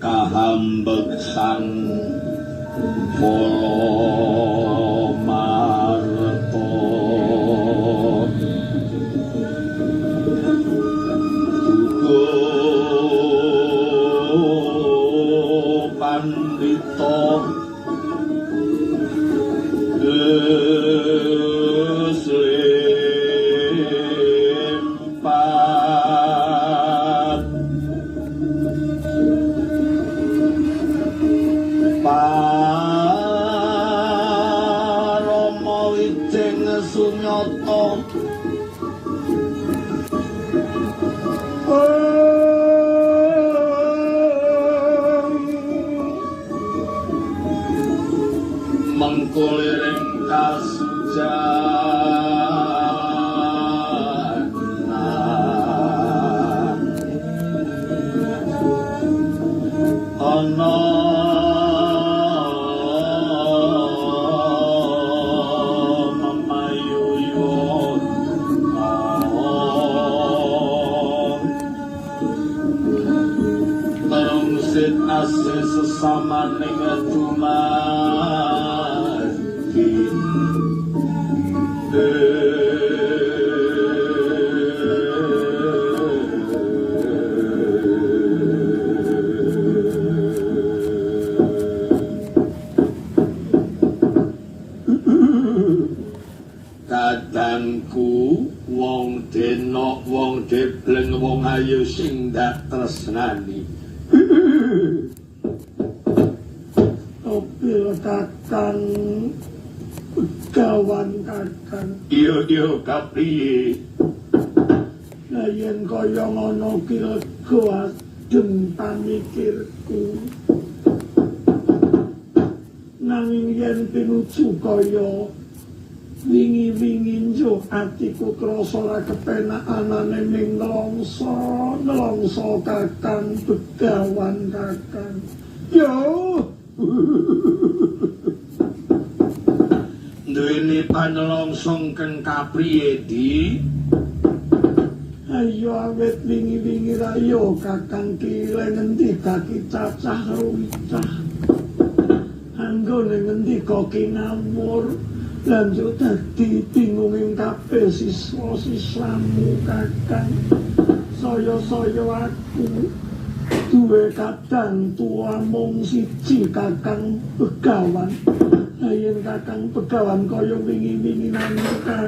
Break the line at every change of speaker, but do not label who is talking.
kahambeksan polo marto tuku pandito kesempat Parama wijing sunyata mengkuliring kasujanan ana memayuyun terungsit asih sesamaning dumadi kadangku wong denok wong debleng wong ayu sing dak tresnani opil kakang begawan kakang iya kapriye lah yen kaya ngono ki rego adem pamikirku nanging yen pinuju kaya wingi-wingi njo atiku krasa ra kepenak anane ning nelongso kakang begawan kakang yo duweni panelongso kang kapriye di ayo awet wingi-wingi ra yo kakang kile ngendi kaki cacah ruwicah anggone ngendi kok kinamur lanjut dadi bingunging kabeh siswa-siswamu kakang saya aku duwe kadang tua mung siji kakang begawan yen kakang begawan kaya wingi-wingi nang